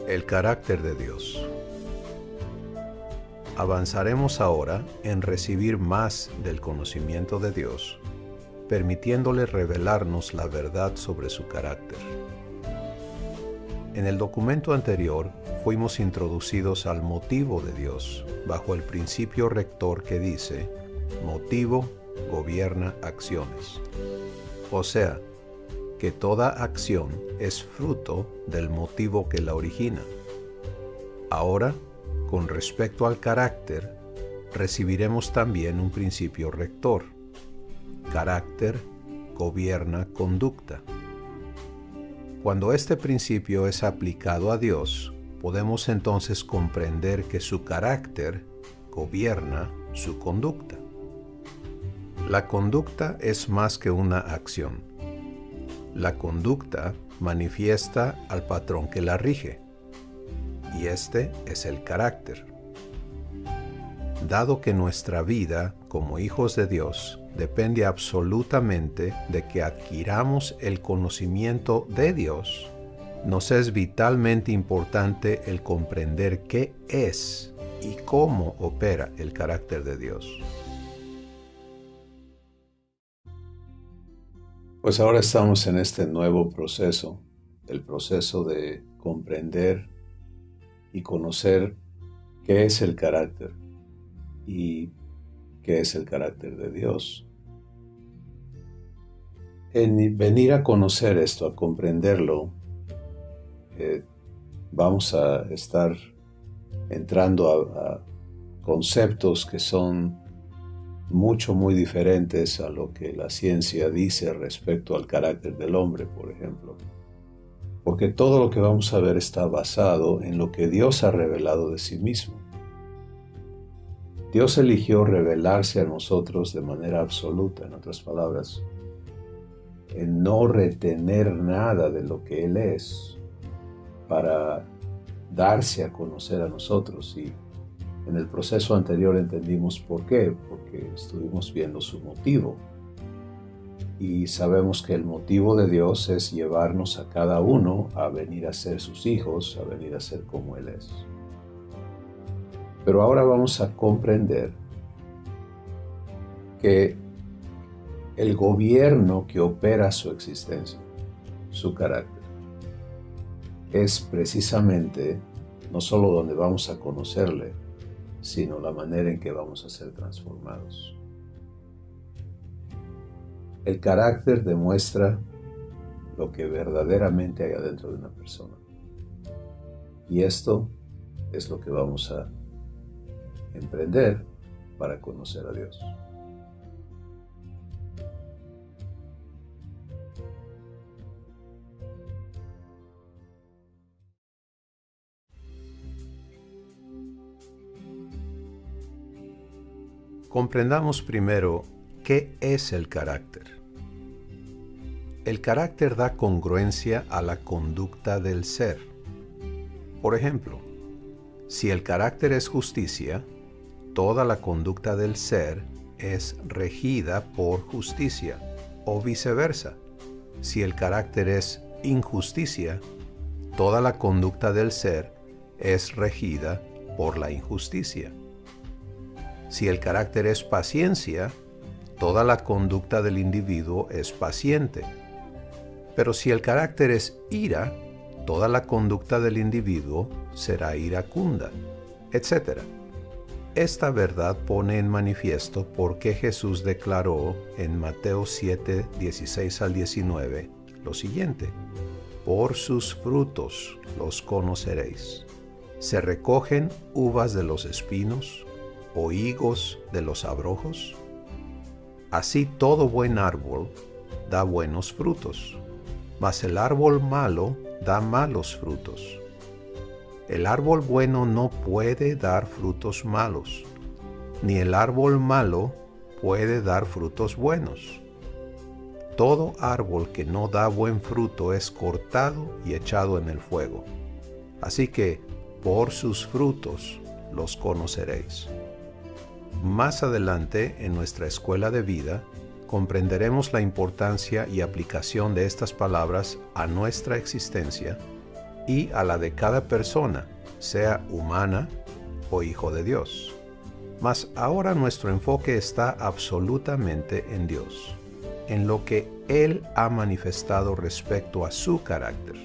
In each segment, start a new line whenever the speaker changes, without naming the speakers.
El carácter de Dios. Avanzaremos ahora en recibir más del conocimiento de Dios, permitiéndole revelarnos la verdad sobre su carácter. En el documento anterior fuimos introducidos al motivo de Dios bajo el principio rector que dice: motivo gobierna acciones. O sea, que toda acción es fruto del motivo que la origina. Ahora, con respecto al carácter, recibiremos también un principio rector. Carácter gobierna conducta. Cuando este principio es aplicado a Dios, podemos entonces comprender que su carácter gobierna su conducta. La conducta es más que una acción. La conducta manifiesta al patrón que la rige, y este es el carácter. Dado que nuestra vida como hijos de Dios depende absolutamente de que adquiramos el conocimiento de Dios, nos es vitalmente importante el comprender qué es y cómo opera el carácter de Dios. Pues ahora estamos en este nuevo proceso, el proceso de comprender y conocer qué es el carácter y qué es el carácter de Dios. En venir a conocer esto, a comprenderlo, vamos a estar entrando a conceptos que son muy diferentes a lo que la ciencia dice respecto al carácter del hombre, por ejemplo. Porque todo lo que vamos a ver está basado en lo que Dios ha revelado de sí mismo. Dios eligió revelarse a nosotros de manera absoluta, en otras palabras, en no retener nada de lo que Él es para darse a conocer a nosotros. Y en el proceso anterior entendimos por qué, porque estuvimos viendo su motivo. Y sabemos que el motivo de Dios es llevarnos a cada uno a venir a ser sus hijos, a venir a ser como Él es. Pero ahora vamos a comprender que el gobierno que opera su existencia, su carácter, es precisamente no solo donde vamos a conocerle, sino la manera en que vamos a ser transformados. El carácter demuestra lo que verdaderamente hay adentro de una persona. Y esto es lo que vamos a emprender para conocer a Dios. Comprendamos primero qué es el carácter. El carácter da congruencia a la conducta del ser. Por ejemplo, si el carácter es justicia, toda la conducta del ser es regida por justicia, o viceversa. Si el carácter es injusticia, toda la conducta del ser es regida por la injusticia. Si el carácter es paciencia, toda la conducta del individuo es paciente. Pero si el carácter es ira, toda la conducta del individuo será iracunda, etc. Esta verdad pone en manifiesto por qué Jesús declaró en Mateo 7, 16 al 19 lo siguiente: por sus frutos los conoceréis. ¿Se recogen uvas de los espinos o higos de los abrojos? Así todo buen árbol da buenos frutos, mas el árbol malo da malos frutos. El árbol bueno no puede dar frutos malos, ni el árbol malo puede dar frutos buenos. Todo árbol que no da buen fruto es cortado y echado en el fuego. Así que, por sus frutos los conoceréis. Más adelante, en nuestra escuela de vida, comprenderemos la importancia y aplicación de estas palabras a nuestra existencia y a la de cada persona, sea humana o hijo de Dios. Mas ahora nuestro enfoque está absolutamente en Dios, en lo que Él ha manifestado respecto a su carácter.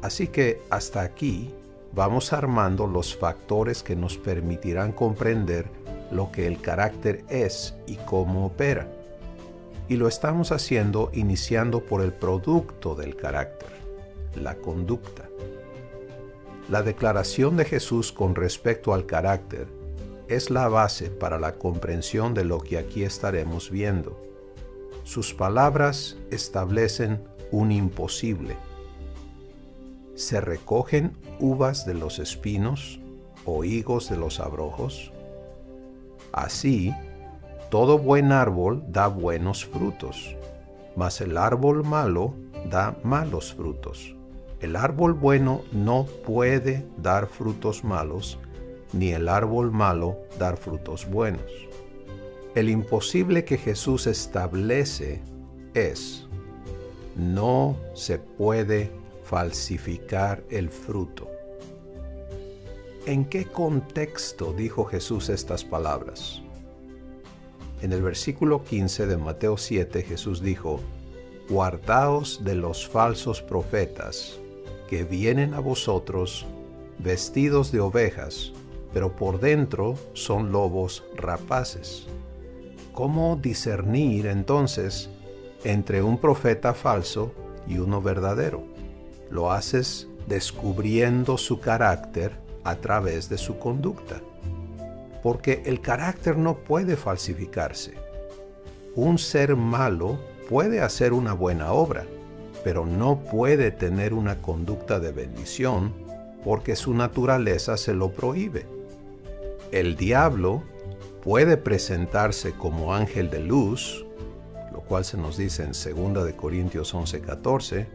Así que hasta aquí vamos armando los factores que nos permitirán comprender lo que el carácter es y cómo opera. Y lo estamos haciendo iniciando por el producto del carácter, la conducta. La declaración de Jesús con respecto al carácter es la base para la comprensión de lo que aquí estaremos viendo. Sus palabras establecen un imposible. ¿Se recogen uvas de los espinos o higos de los abrojos? Así, todo buen árbol da buenos frutos, mas el árbol malo da malos frutos. El árbol bueno no puede dar frutos malos, ni el árbol malo dar frutos buenos. El imposible que Jesús establece es: no se puede falsificar el fruto. ¿En qué contexto dijo Jesús estas palabras? En el versículo 15 de Mateo 7, Jesús dijo: guardaos de los falsos profetas, que vienen a vosotros vestidos de ovejas, pero por dentro son lobos rapaces. ¿Cómo discernir entonces entre un profeta falso y uno verdadero? Lo haces descubriendo su carácter a través de su conducta. Porque el carácter no puede falsificarse. Un ser malo puede hacer una buena obra, pero no puede tener una conducta de bendición porque su naturaleza se lo prohíbe. El diablo puede presentarse como ángel de luz, lo cual se nos dice en 2 de Corintios 11:14,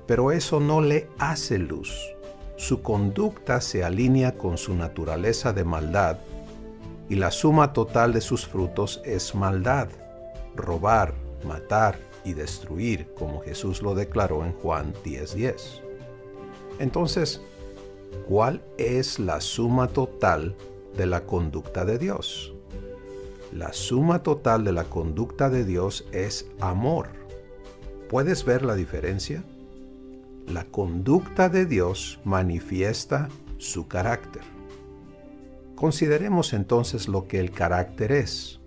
pero eso no le hace luz. Su conducta se alinea con su naturaleza de maldad y la suma total de sus frutos es maldad, robar, matar y destruir, como Jesús lo declaró en Juan 10:10. Entonces, ¿cuál es la suma total de la conducta de Dios? La suma total de la conducta de Dios es amor. ¿Puedes ver la diferencia? La conducta de Dios manifiesta su carácter. Consideremos entonces lo que el carácter es.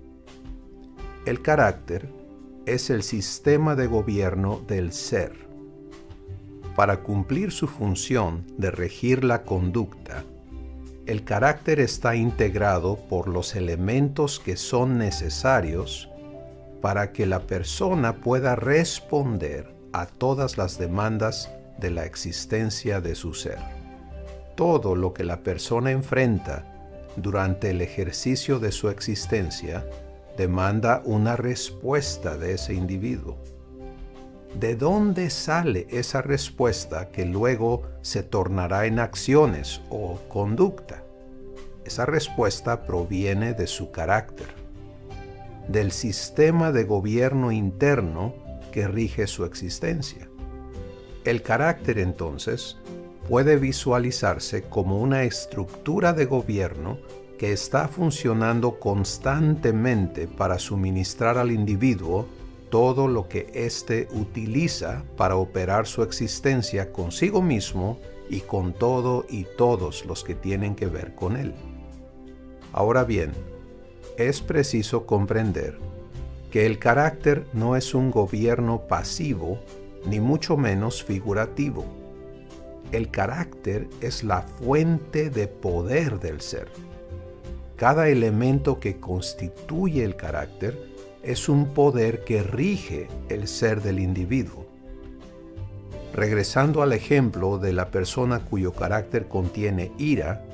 El carácter es el sistema de gobierno del ser. Para cumplir su función de regir la conducta, el carácter está integrado por los elementos que son necesarios para que la persona pueda responder a todas las demandas de la existencia de su ser. Todo lo que la persona enfrenta durante el ejercicio de su existencia demanda una respuesta de ese individuo. ¿De dónde sale esa respuesta que luego se tornará en acciones o conducta? Esa respuesta proviene de su carácter, del sistema de gobierno interno que rige su existencia. El carácter, entonces, puede visualizarse como una estructura de gobierno que está funcionando constantemente para suministrar al individuo todo lo que éste utiliza para operar su existencia consigo mismo y con todo y todos los que tienen que ver con él. Ahora bien, es preciso comprender que el carácter no es un gobierno pasivo, ni mucho menos figurativo. El carácter es la fuente de poder del ser. Cada elemento que constituye el carácter es un poder que rige el ser del individuo. Regresando al ejemplo de la persona cuyo carácter contiene ira,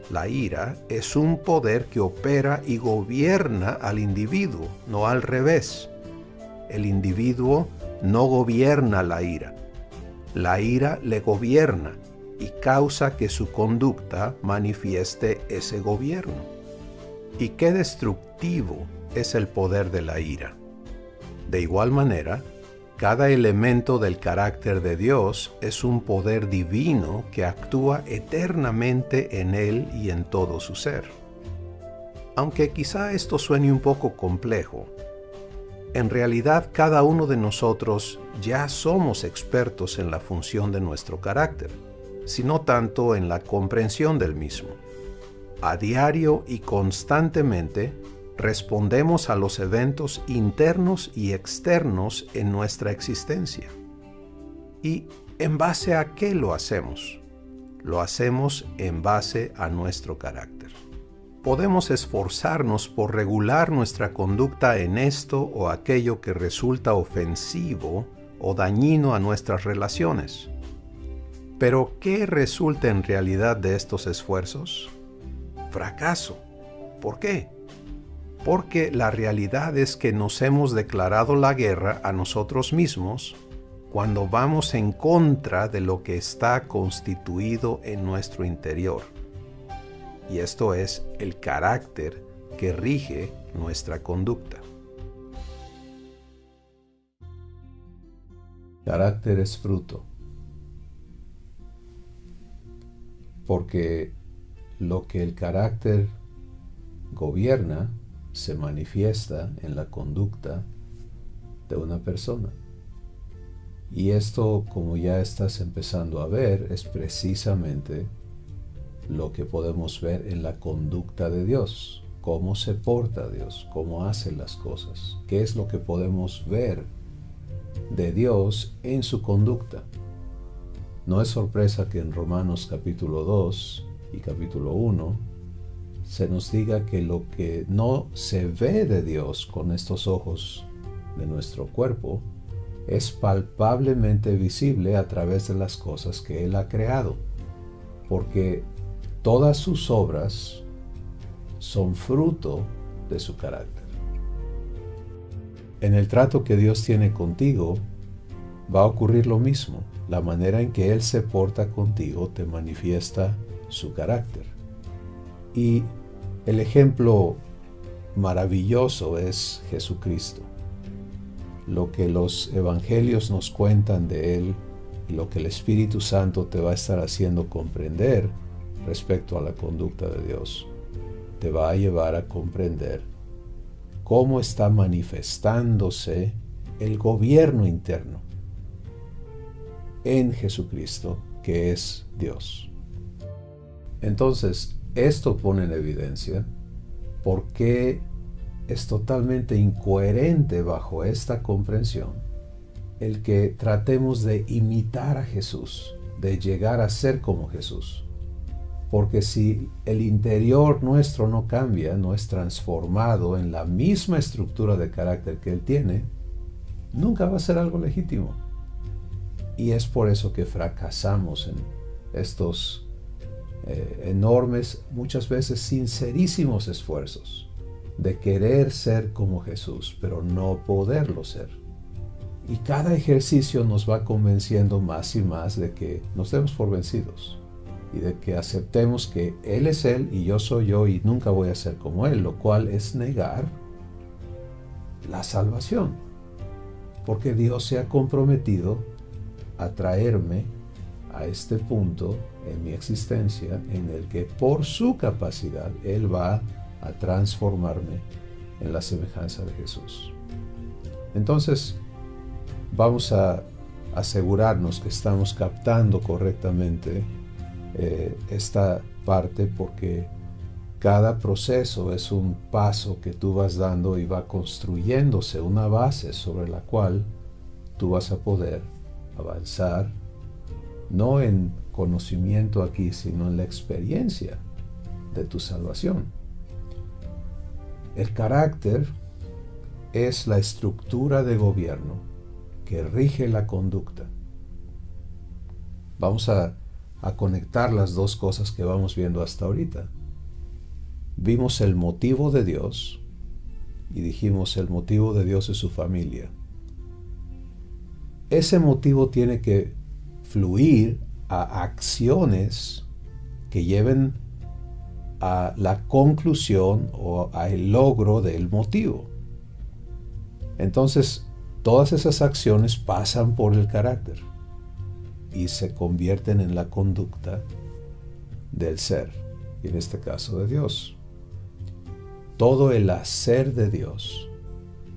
la ira, es un poder que opera y gobierna al individuo, no al revés. El individuo no gobierna la ira le gobierna y causa que su conducta manifieste ese gobierno. ¿Y qué destructivo es el poder de la ira? De igual manera, Cada elemento del carácter de Dios es un poder divino que actúa eternamente en Él y en todo su ser. Aunque quizá esto suene un poco complejo, en realidad cada uno de nosotros ya somos expertos en la función de nuestro carácter, sino tanto en la comprensión del mismo. A diario y constantemente respondemos a los eventos internos y externos en nuestra existencia. ¿Y en base a qué lo hacemos? Lo hacemos en base a nuestro carácter. Podemos esforzarnos por regular nuestra conducta en esto o aquello que resulta ofensivo o dañino a nuestras relaciones. Pero, ¿qué resulta en realidad de estos esfuerzos? Fracaso. ¿Por qué? Porque la realidad es que nos hemos declarado la guerra a nosotros mismos cuando vamos en contra de lo que está constituido en nuestro interior. Y esto es el carácter que rige nuestra conducta. Carácter es fruto. Porque lo que el carácter gobierna se manifiesta en la conducta de una persona. Y esto, como ya estás empezando a ver, es precisamente lo que podemos ver en la conducta de Dios, cómo se porta Dios, cómo hace las cosas, qué es lo que podemos ver de Dios en su conducta. No es sorpresa que en Romanos capítulo 2 y capítulo 1 se nos diga que lo que no se ve de Dios con estos ojos de nuestro cuerpo es palpablemente visible a través de las cosas que Él ha creado, porque todas sus obras son fruto de su carácter. En el trato que Dios tiene contigo, va a ocurrir lo mismo. La manera en que Él se porta contigo te manifiesta su carácter. Y el ejemplo maravilloso es Jesucristo. Lo que los evangelios nos cuentan de Él, lo que el Espíritu Santo te va a estar haciendo comprender respecto a la conducta de Dios, te va a llevar a comprender cómo está manifestándose el gobierno interno en Jesucristo, que es Dios. Entonces, esto pone en evidencia por qué es totalmente incoherente bajo esta comprensión el que tratemos de imitar a Jesús, de llegar a ser como Jesús. Porque si el interior nuestro no cambia, no es transformado en la misma estructura de carácter que Él tiene, nunca va a ser algo legítimo. Y es por eso que fracasamos en estos enormes, muchas veces sincerísimos esfuerzos de querer ser como Jesús, pero no poderlo ser. Y cada ejercicio nos va convenciendo más y más de que nos demos por vencidos y de que aceptemos que Él es Él y yo soy yo y nunca voy a ser como Él, lo cual es negar la salvación, porque Dios se ha comprometido a traerme a este punto en mi existencia en el que por su capacidad Él va a transformarme en la semejanza de Jesús. Entonces, vamos a asegurarnos que estamos captando correctamente esta parte, porque cada proceso es un paso que tú vas dando y va construyéndose una base sobre la cual tú vas a poder avanzar, no en conocimiento aquí, sino en la experiencia de tu salvación. El carácter es la estructura de gobierno que rige la conducta. Vamos a conectar las dos cosas que vamos viendo hasta ahorita. Vimos el motivo de Dios y dijimos el motivo de Dios es su familia. Ese motivo tiene que fluir a acciones que lleven a la conclusión o al logro del motivo. Entonces, Todas esas acciones pasan por el carácter y se convierten en la conducta del ser, y en este caso de Dios. Todo el hacer de Dios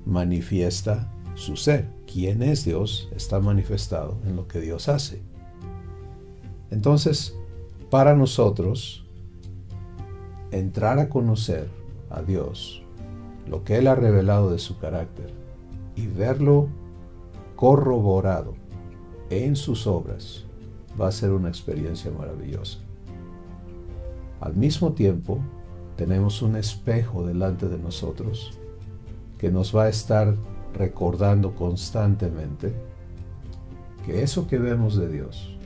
manifiesta su ser. ¿Quién es Dios? Está manifestado en lo que Dios hace. Entonces, para nosotros, entrar a conocer a Dios, lo que Él ha revelado de su carácter, y verlo corroborado en sus obras, va a ser una experiencia maravillosa. Al mismo tiempo, tenemos un espejo delante de nosotros que nos va a estar recordando constantemente que eso que vemos de Dios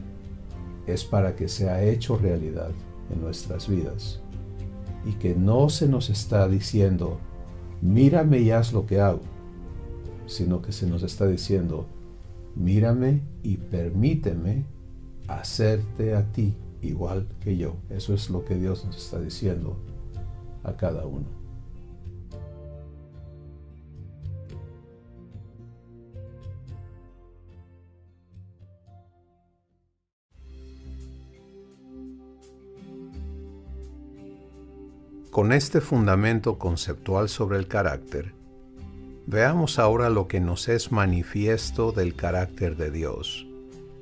es para que sea hecho realidad en nuestras vidas, y que no se nos está diciendo, mírame y haz lo que hago, sino que se nos está diciendo, mírame y permíteme hacerte a ti igual que yo. Eso es lo que Dios nos está diciendo a cada uno. Con este fundamento conceptual sobre el carácter, veamos ahora lo que nos es manifiesto del carácter de Dios,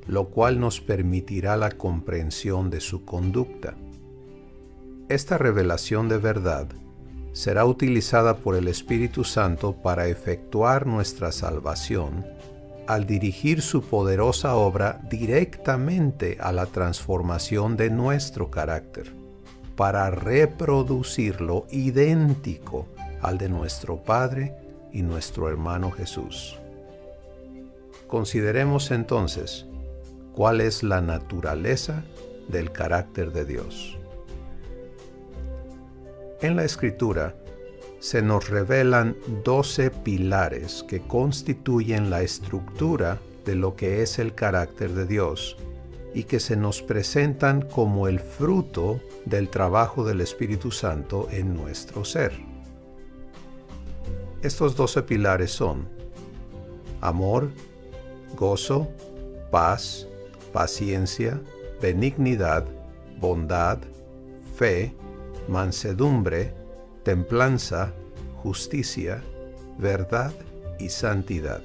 lo cual nos permitirá la comprensión de su conducta. Esta revelación de verdad será utilizada por el Espíritu Santo para efectuar nuestra salvación al dirigir su poderosa obra directamente a la transformación de nuestro carácter, para reproducirlo idéntico al de nuestro Padre y nuestro hermano Jesús. Consideremos entonces cuál es la naturaleza del carácter de Dios. En la Escritura se nos revelan 12 pilares que constituyen la estructura de lo que es el carácter de Dios y que se nos presentan como el fruto del trabajo del Espíritu Santo en nuestro ser. Estos 12 pilares son amor, gozo, paz, paciencia, benignidad, bondad, fe, mansedumbre, templanza, justicia, verdad y santidad.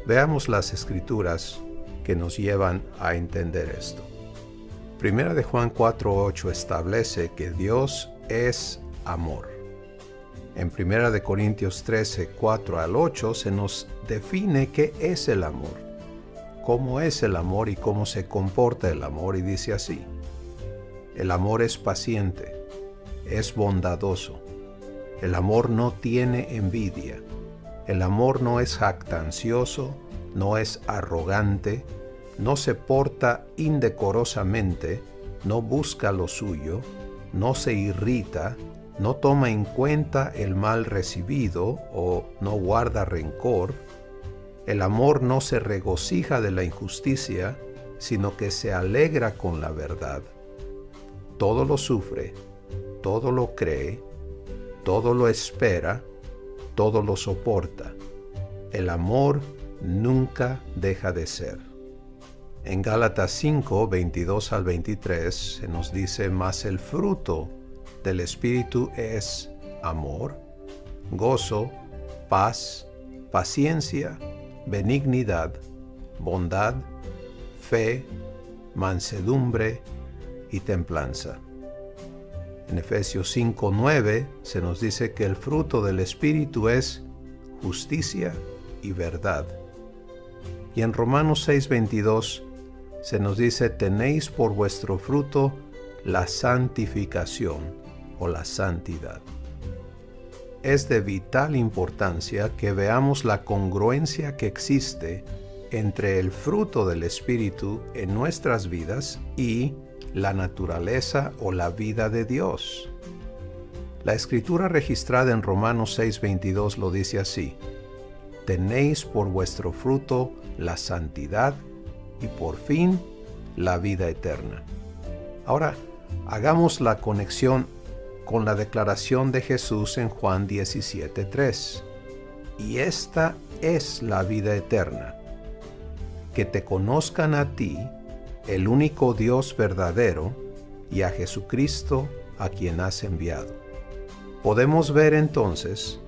Veamos las Escrituras que nos llevan a entender esto. Primera de Juan 4:8 establece que Dios es amor. En Primera de Corintios 13:4 al 8 se nos define qué es el amor, cómo es el amor y cómo se comporta el amor, y dice así: el amor es paciente, es bondadoso, el amor no tiene envidia, el amor no es jactancioso, no es arrogante, no se porta indecorosamente, no busca lo suyo, no se irrita, no toma en cuenta el mal recibido o no guarda rencor. El amor no se regocija de la injusticia, sino que se alegra con la verdad. Todo lo sufre, todo lo cree, todo lo espera, todo lo soporta. El amor nunca deja de ser. En Gálatas 5, 22 al 23 se nos dice: mas el fruto del Espíritu es amor, gozo, paz, paciencia, benignidad, bondad, fe, mansedumbre y templanza. En Efesios 5:9 se nos dice que el fruto del Espíritu es justicia y verdad. Y en Romanos 6:22 se nos dice: tenéis por vuestro fruto la santificación o la santidad. Es de vital importancia que veamos la congruencia que existe entre el fruto del Espíritu en nuestras vidas y la naturaleza o la vida de Dios. La Escritura registrada en Romanos 6:22 lo dice así: tenéis por vuestro fruto la santidad y por fin la vida eterna. Ahora, hagamos la conexión con la declaración de Jesús en Juan 17:3. Y esta es la vida eterna, que te conozcan a ti, el único Dios verdadero, y a Jesucristo a quien has enviado. Podemos ver entonces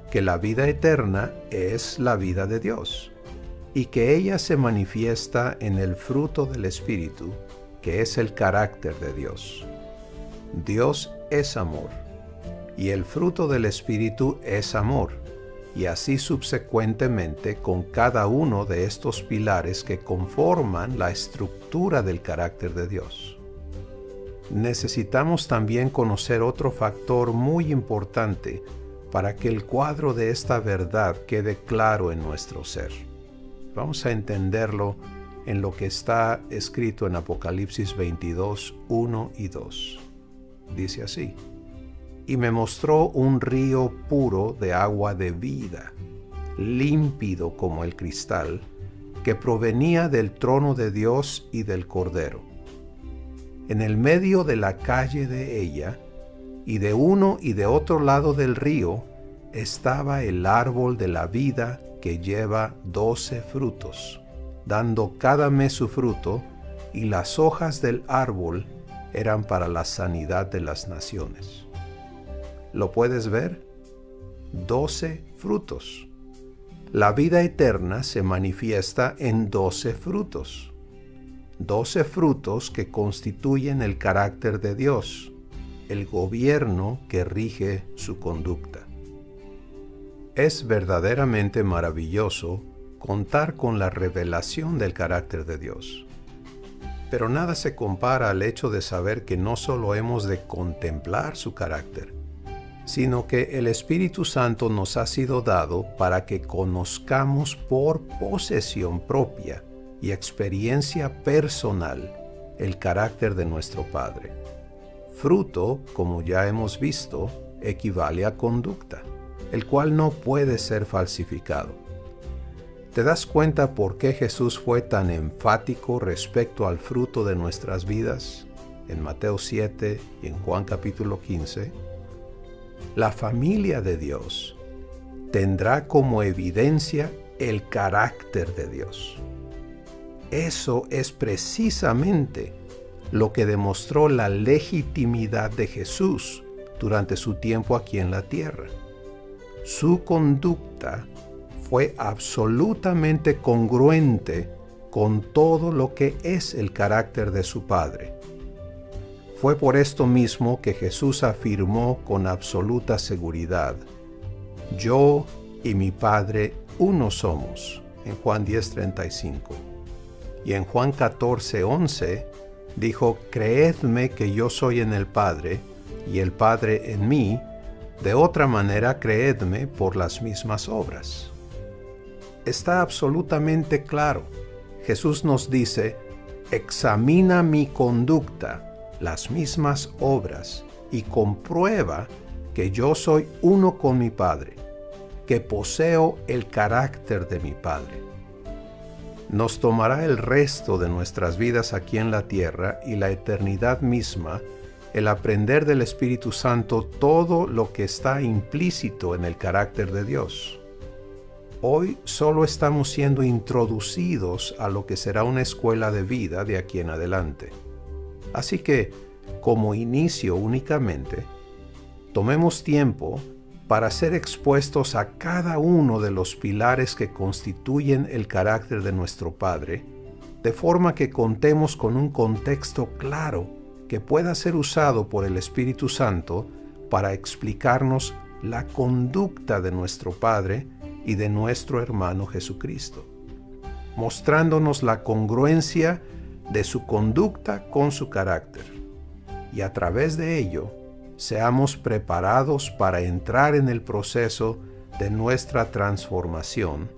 que la vida eterna es la vida de Dios, y que ella se manifiesta en el fruto del Espíritu, que es el carácter de Dios. Dios es amor, y el fruto del Espíritu es amor, y así subsecuentemente con cada uno de estos pilares que conforman la estructura del carácter de Dios. Necesitamos también conocer otro factor muy importante para que el cuadro de esta verdad quede claro en nuestro ser. Vamos a entenderlo en lo que está escrito en Apocalipsis 22, 1 y 2. Dice así: y me mostró un río puro de agua de vida, límpido como el cristal, que provenía del trono de Dios y del Cordero. En el medio de la calle de ella, y de uno y de otro lado del río, estaba el árbol de la vida que lleva 12 frutos, dando cada mes su fruto, y las hojas del árbol eran para la sanidad de las naciones. ¿Lo puedes ver? 12 frutos. La vida eterna se manifiesta en 12 frutos. 12 frutos que constituyen el carácter de Dios, el gobierno que rige su conducta. Es verdaderamente maravilloso contar con la revelación del carácter de Dios. Pero nada se compara al hecho de saber que no solo hemos de contemplar su carácter, sino que el Espíritu Santo nos ha sido dado para que conozcamos por posesión propia y experiencia personal el carácter de nuestro Padre. Fruto, como ya hemos visto, equivale a conducta, el cual no puede ser falsificado. ¿Te das cuenta por qué Jesús fue tan enfático respecto al fruto de nuestras vidas en Mateo 7 y en Juan capítulo 15? La familia de Dios tendrá como evidencia el carácter de Dios. Eso es precisamente lo que demostró la legitimidad de Jesús durante su tiempo aquí en la tierra. Su conducta fue absolutamente congruente con todo lo que es el carácter de su Padre. Fue por esto mismo que Jesús afirmó con absoluta seguridad: yo y mi Padre uno somos, en Juan 10:35. Y en Juan 14:11 dijo: creedme que yo soy en el Padre y el Padre en mí, de otra manera creedme por las mismas obras. Está absolutamente claro. Jesús nos dice: examina mi conducta, las mismas obras, y comprueba que yo soy uno con mi Padre, que poseo el carácter de mi Padre. Nos tomará el resto de nuestras vidas aquí en la tierra y la eternidad misma el aprender del Espíritu Santo todo lo que está implícito en el carácter de Dios. Hoy solo estamos siendo introducidos a lo que será una escuela de vida de aquí en adelante. Así que, como inicio únicamente, tomemos tiempo para ser expuestos a cada uno de los pilares que constituyen el carácter de nuestro Padre, de forma que contemos con un contexto claro que pueda ser usado por el Espíritu Santo para explicarnos la conducta de nuestro Padre y de nuestro hermano Jesucristo, mostrándonos la congruencia de su conducta con su carácter, y a través de ello seamos preparados para entrar en el proceso de nuestra transformación,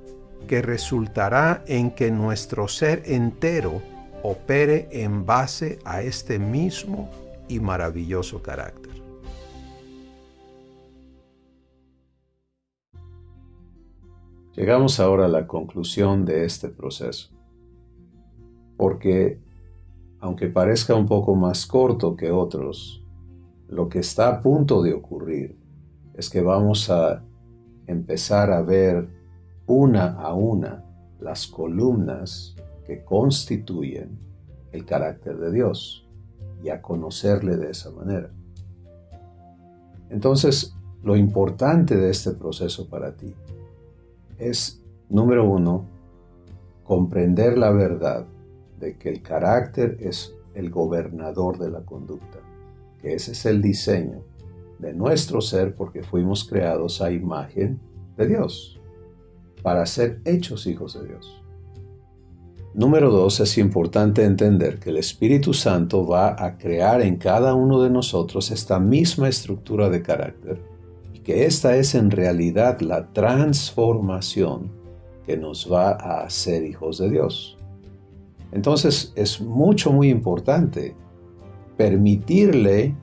que resultará en que nuestro ser entero opere en base a este mismo y maravilloso carácter. Llegamos ahora a la conclusión de este proceso, porque aunque parezca un poco más corto que otros, lo que está a punto de ocurrir es que vamos a empezar a ver una a una las columnas que constituyen el carácter de Dios y a conocerle de esa manera. Entonces, lo importante de este proceso para ti es, número uno, comprender la verdad de que el carácter es el gobernador de la conducta, que ese es el diseño de nuestro ser porque fuimos creados a imagen de Dios, para ser hechos hijos de Dios. Número dos, es importante entender que el Espíritu Santo va a crear en cada uno de nosotros esta misma estructura de carácter y que esta es en realidad la transformación que nos va a hacer hijos de Dios. Entonces es muy importante permitirle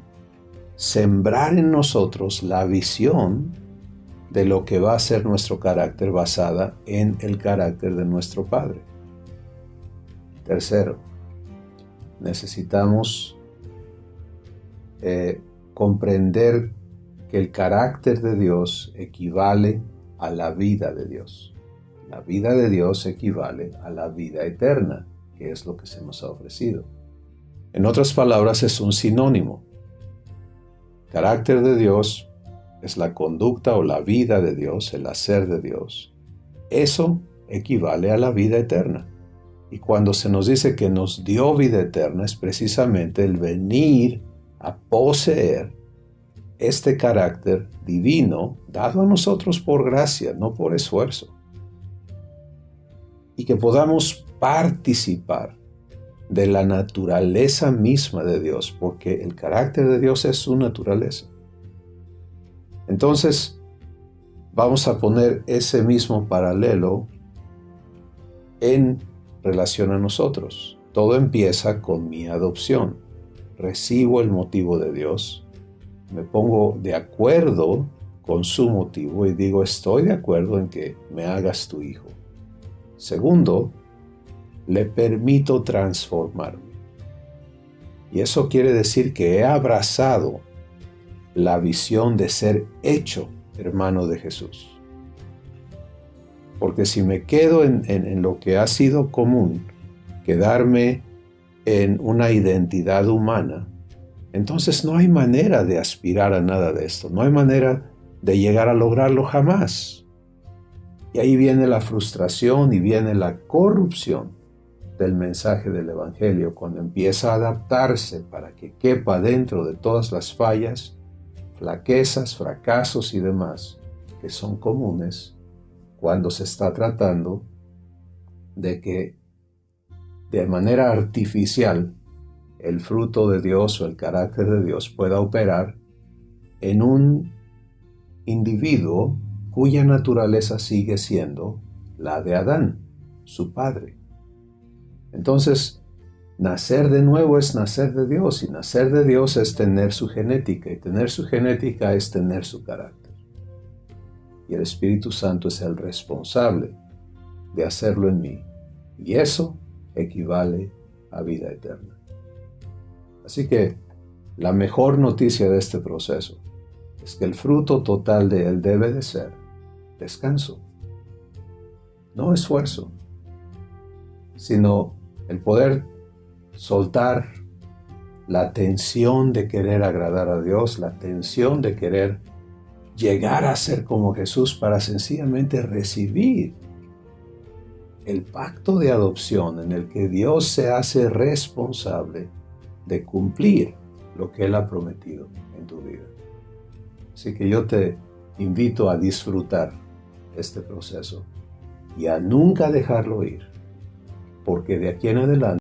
sembrar en nosotros la visión de lo que va a ser nuestro carácter basada en el carácter de nuestro Padre. Tercero, necesitamos comprender que el carácter de Dios equivale a la vida de Dios. La vida de Dios equivale a la vida eterna, que es lo que se nos ha ofrecido. En otras palabras, es un sinónimo. Carácter de Dios es la conducta o la vida de Dios, el hacer de Dios. Eso equivale a la vida eterna. Y cuando se nos dice que nos dio vida eterna, es precisamente el venir a poseer este carácter divino dado a nosotros por gracia, no por esfuerzo. Y que podamos participar de la naturaleza misma de Dios, porque el carácter de Dios es su naturaleza. Entonces, vamos a poner ese mismo paralelo en relación a nosotros. Todo empieza con mi adopción. Recibo el motivo de Dios, me pongo de acuerdo con su motivo y digo, estoy de acuerdo en que me hagas tu hijo. Segundo, le permito transformarme. Y eso quiere decir que he abrazado la visión de ser hecho hermano de Jesús. Porque si me quedo en lo que ha sido común, quedarme en una identidad humana, entonces no hay manera de aspirar a nada de esto, no hay manera de llegar a lograrlo jamás. Y ahí viene la frustración y viene la corrupción del mensaje del Evangelio, cuando empieza a adaptarse para que quepa dentro de todas las fallas, flaquezas, fracasos y demás que son comunes cuando se está tratando de que de manera artificial el fruto de Dios o el carácter de Dios pueda operar en un individuo cuya naturaleza sigue siendo la de Adán, su padre. Entonces, nacer de nuevo es nacer de Dios, y nacer de Dios es tener su genética, y tener su genética es tener su carácter. Y el Espíritu Santo es el responsable de hacerlo en mí, y eso equivale a vida eterna. Así que la mejor noticia de este proceso es que el fruto total de él debe de ser descanso, no esfuerzo, sino el poder soltar la tensión de querer agradar a Dios, la tensión de querer llegar a ser como Jesús para sencillamente recibir el pacto de adopción en el que Dios se hace responsable de cumplir lo que Él ha prometido en tu vida. Así que yo te invito a disfrutar este proceso y a nunca dejarlo ir, porque de aquí en adelante